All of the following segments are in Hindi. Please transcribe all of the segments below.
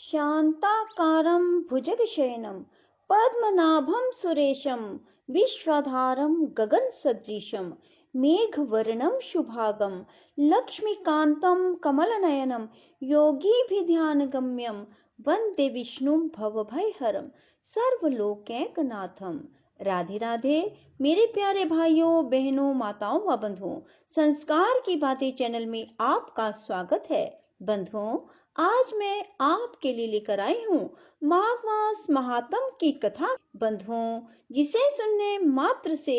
शान्ताकारं भुजगशयनं पद्मनाभं सुरेशं विश्वाधारं गगनसदृशं मेघवर्णं शुभांगं लक्ष्मीकान्तं कमलनयनं योगिभिध्यानगम्यं वन्दे विष्णुं भवभयहरं सर्वलोकैकनाथं। राधे राधे मेरे प्यारे भाइयों बहनों माताओं व बंधुओं, संस्कार की बातें चैनल में आपका स्वागत है। बंधुओं, आज मैं आपके लिए लेकर आई हूँ माघ मास महात्म की कथा। बंधुओं, जिसे सुनने मात्र से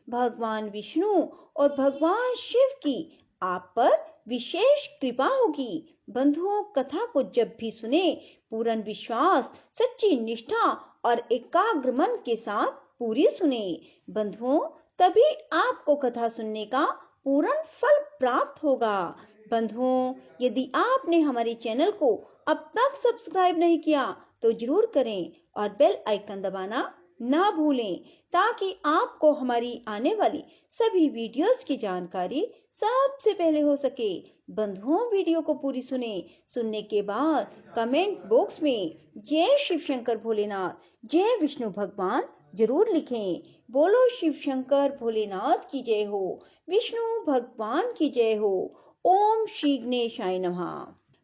भगवान विष्णु और भगवान शिव की आप पर विशेष कृपा होगी। बंधुओं, कथा को जब भी सुने पूर्ण विश्वास, सच्ची निष्ठा और एकाग्र मन के साथ पूरी सुने। बंधुओं, तभी आपको कथा सुनने का पूर्ण फल प्राप्त होगा। बंधुओं, यदि आपने हमारे चैनल को अब तक सब्सक्राइब नहीं किया तो जरूर करें और बेल आइकन दबाना ना भूलें, ताकि आपको हमारी आने वाली सभी वीडियोस की जानकारी सबसे पहले हो सके। बंधुओं, वीडियो को पूरी सुनने के बाद कमेंट बॉक्स में जय शिव शंकर भोलेनाथ, जय विष्णु भगवान जरूर लिखें। बोलो शिव शंकर भोलेनाथ की जय हो, विष्णु भगवान की जय हो। ओम श्री गणेशाय नमः।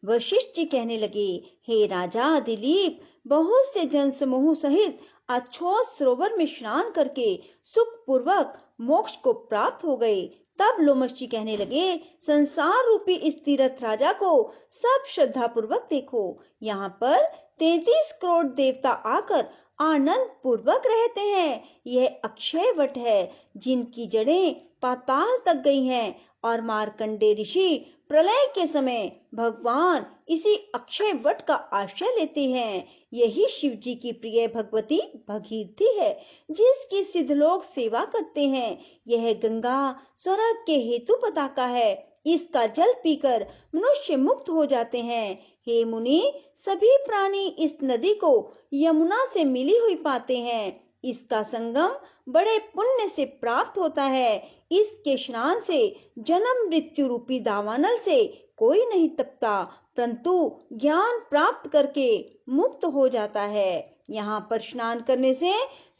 वशिष्ठ जी कहने लगे, हे राजा दिलीप, बहुत से जन समूह सहित अछोत सरोवर में स्नान करके सुख पूर्वक मोक्ष को प्राप्त हो गए। तब लोमश जी कहने लगे, संसार रूपी इस तीर्थ राजा को सब श्रद्धा पूर्वक देखो। यहाँ पर 33 करोड़ देवता आकर आनंद पूर्वक रहते हैं। यह अक्षय वट है, जिनकी जड़ें पाताल तक गई हैं, और मार्कंडे ऋषि प्रलय के समय भगवान इसी अक्षय वट का आश्रय लेते हैं। यही शिव जी की प्रिय भगवती भगीरथी है, जिसकी सिद्धलोक सेवा करते हैं। यह गंगा स्वर्ग के हेतु पताका है, इसका जल पीकर मनुष्य मुक्त हो जाते हैं। हे मुनि, सभी प्राणी इस नदी को यमुना से मिली हुई पाते हैं। इसका संगम बड़े पुण्य से प्राप्त होता है। इसके स्नान से जन्म मृत्यु रूपी दावानल से कोई नहीं तपता, परंतु ज्ञान प्राप्त करके मुक्त हो जाता है। यहाँ पर स्नान करने से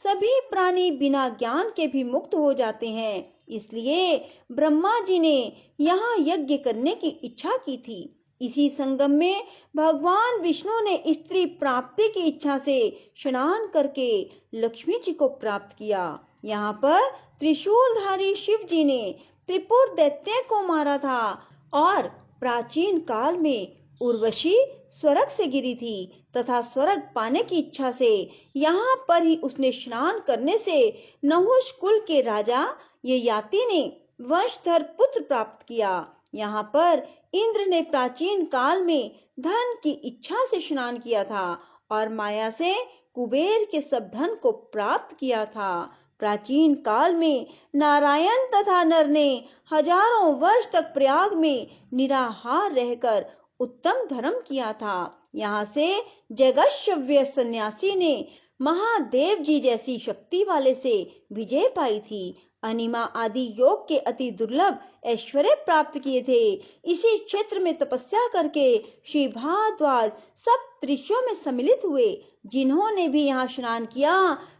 सभी प्राणी बिना ज्ञान के भी मुक्त हो जाते हैं। इसलिए ब्रह्मा जी ने यहाँ यज्ञ करने की इच्छा की थी। इसी संगम में भगवान विष्णु ने स्त्री प्राप्ति की इच्छा से स्नान करके लक्ष्मी जी को प्राप्त किया। यहाँ पर त्रिशूलधारी शिव जी ने त्रिपुर दैत्य को मारा था, और प्राचीन काल में उर्वशी स्वर्ग से गिरी थी तथा स्वर्ग पाने की इच्छा से यहाँ पर ही उसने स्नान करने से नहुष कुल के राजा ययाति ने वंशधर पुत्र प्राप्त किया। यहाँ पर इंद्र ने प्राचीन काल में धन की इच्छा से स्नान किया था और माया से कुबेर के सब धन को प्राप्त किया था। प्राचीन काल में नारायण तथा नर ने हजारों वर्ष तक प्रयाग में निराहार रहकर उत्तम धर्म किया था। यहाँ से जगतशव्य सन्यासी ने महादेव जी जैसी शक्ति वाले से विजय पाई थी। अनिमा आदि योग के अति दुर्लभ ऐश्वर्य प्राप्त किए थे। इसी क्षेत्र में तपस्या करके श्री भारद्वाज सब ऋषियों में सम्मिलित हुए। जिन्होंने भी यहाँ स्नान किया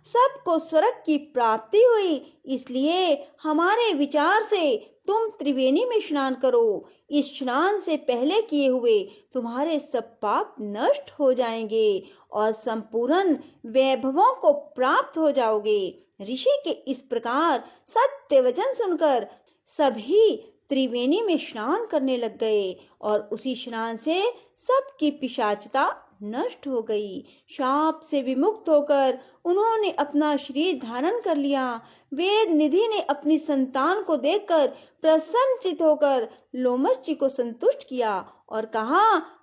सबको स्वर्ग की प्राप्ति हुई। इसलिए हमारे विचार से तुम त्रिवेणी में स्नान करो। इस स्नान से पहले किए हुए तुम्हारे सब पाप नष्ट हो जाएंगे और संपूर्ण वैभवों को प्राप्त हो जाओगे। ऋषि के इस प्रकार सत्य वचन सुनकर सभी त्रिवेणी में स्नान करने लग गए और उसी स्नान से सबकी पिशाचता नष्ट हो गई। शाप से विमुक्त होकर उन्होंने अपना शरीर धारण कर लिया। वेद निधि ने अपनी संतान को देखकर प्रसन्नचित होकर लोमश जी को संतुष्ट किया और कहा,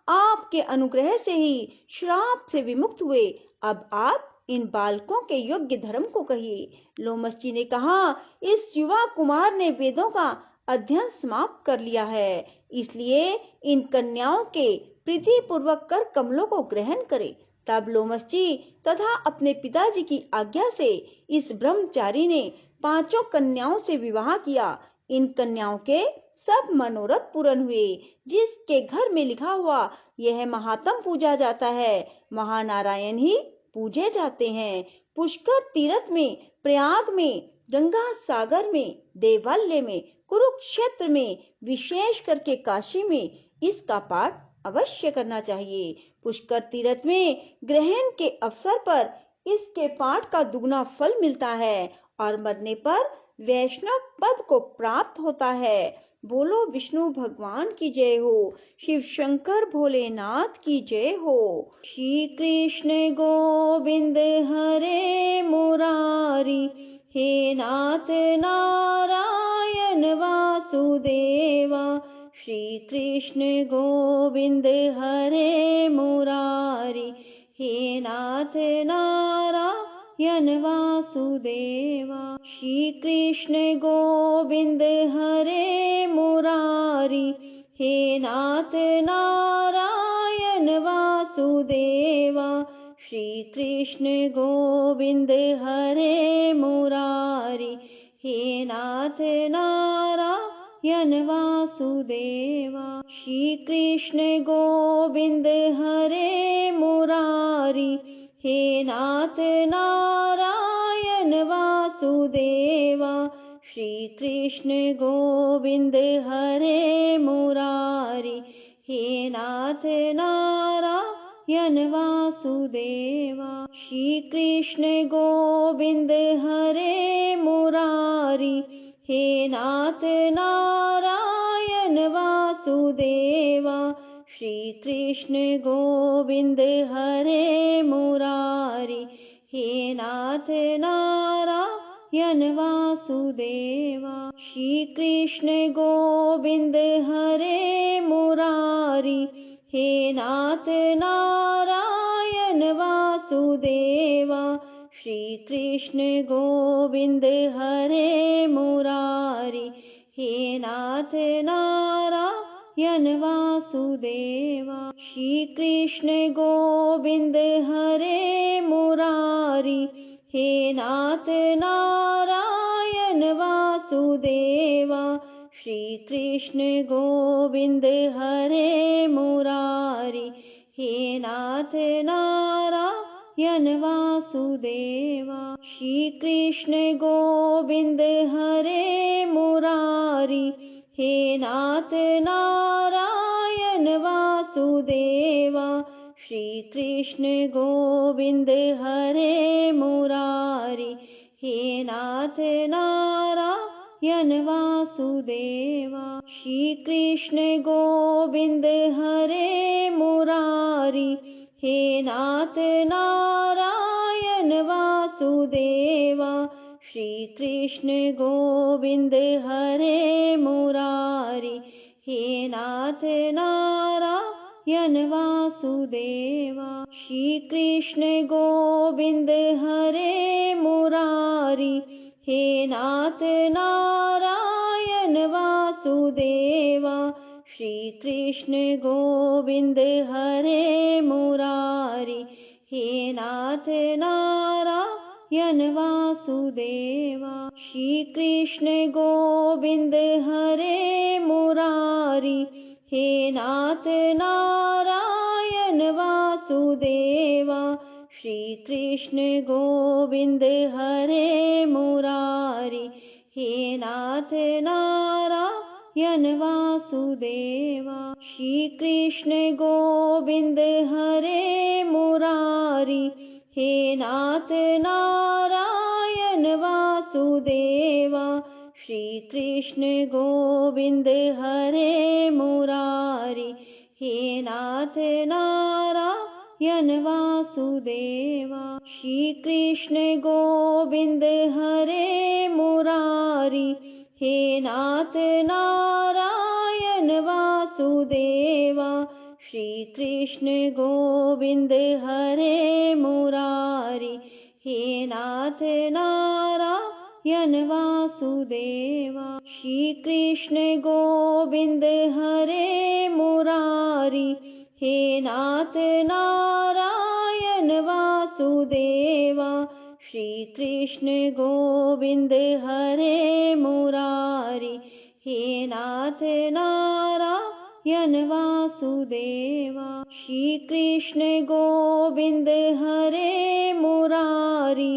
आपके अनुग्रह से ही श्राप से विमुक्त हुए। अब आप इन बालकों के योग्य धर्म को कहिए। लोमश जी ने कहा, इस युवा कुमार ने वेदों का अध्ययन समाप्त कर लिया है, इसलिए इन कन्याओं के प्रीति पूर्वक कर कमलों को ग्रहण करे। तब लोमश जी तथा अपने पिताजी की आज्ञा से इस ब्रह्मचारी ने 5 कन्याओं से विवाह किया। इन कन्याओं के सब मनोरथ पूर्ण हुए। जिसके घर में लिखा हुआ यह महात्म पूजा जाता है, महानारायण ही पूजे जाते हैं। पुष्कर तीर्थ में, प्रयाग में, गंगा सागर में, देवालय में, कुरुक्षेत्र में, विशेष करके काशी में इसका पाठ अवश्य करना चाहिए। पुष्कर तीर्थ में ग्रहण के अवसर पर इसके पाठ का दुगना फल मिलता है और मरने पर वैष्णव पद को प्राप्त होता है। बोलो विष्णु भगवान की जय हो, शिव शंकर भोलेनाथ की जय हो। श्री कृष्ण गोविंद हरे मुरारी, हे नाथ नारायण वासुदेवा। श्री कृष्ण गोविंद हरे मुरारी, हे नाथ नारायण वासुदेवा। श्री कृष्ण गोविंद हरे मुरारी, हे नाथ नारायण वासुदेवा। श्री कृष्ण गोविंद हरे मुरारी, हे नाथ नारायण वासुदेवा। श्री कृष्ण गोविंद हरे मुरारी, हे नाथ नारायण वासुदेवा। श्री कृष्ण गोविंद हरे मुरारी, हे नाथ नारायण वासुदेवा। श्री कृष्ण गोविंद हरे मुरारी, हे नाथ नारायण वासुदेवा। श्री कृष्ण गोविंद हरे मुरारी, हे नाथ नारायण वासुदेवा। श्री कृष्ण गोविंद हरे मुरारी, हे नाथ नारायण वासुदेवा। श्री कृष्ण गोविंद हरे मुरारी, हे नाथ नारायण वासुदेवा। श्री कृष्ण गोविंद हरे मुरारी, हे नाथ नारायण वासुदेवा। श्री कृष्ण गोविंद हरे मुरारी, हे नाथ नारायण वासुदेवा। श्री कृष्ण गोविंद हरे मुरारी, हे नाथ नारायण वासुदेवा। श्री कृष्ण गोविंद हरे मुरारी, हे नाथ नारायण वासुदेवा। श्री कृष्ण गोविंद हरे मुरारी, हे नाथ नारायण वासुदेवा। श्री कृष्ण गोविंद हरे मुरारी, हे नाथ नारायण वासुदेवा। श्री कृष्ण गोविंद हरे मुरारी, हे नाथ नारायण वासुदेवा। श्री कृष्ण गोविंद हरे मुरारी, हे नाथ नारायण वासुदेवा। श्री कृष्ण गोविंद हरे मुरारी, हे नाथ नारायण वासुदेवा। श्री कृष्ण गोविंद हरे मुरारी, हे नाथ नारायण वासुदेवा। श्री कृष्ण गोविंद हरे मुरारी, हे नाथ नारायण वासुदेवा। श्री कृष्ण गोविंद हरे मुरारी, हे नाथ नारायण वासुदेवा। श्री कृष्ण गोविंद हरे मुरारी, हे नाथ नारायण वासुदेवा। श्री कृष्ण गोविंद हरे मुरारी, हे नाथ नारायण वासुदेवा। श्री कृष्ण गोविंद हरे मुरारी, हे नाथ नारायण वासुदेवा। श्री कृष्ण गोविंद हरे मुरारी, हे नाथ नारायण वासुदेवा। श्री कृष्ण गोविंद हरे मुरारी,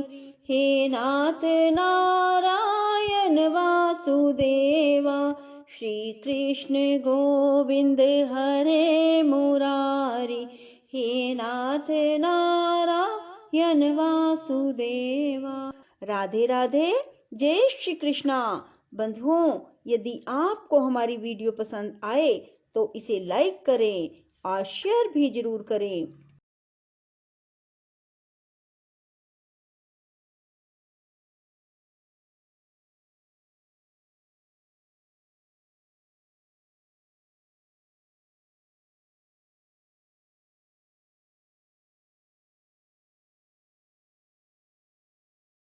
हे नाथ नारायण वासुदेवा। श्री कृष्ण गोविंद हरे मुरारी, हे नाथ नारायण वासुदेवा। राधे राधे, जय श्री कृष्णा। बंधुओं, यदि आपको हमारी वीडियो पसंद आए तो इसे लाइक करें और शेयर भी जरूर करें।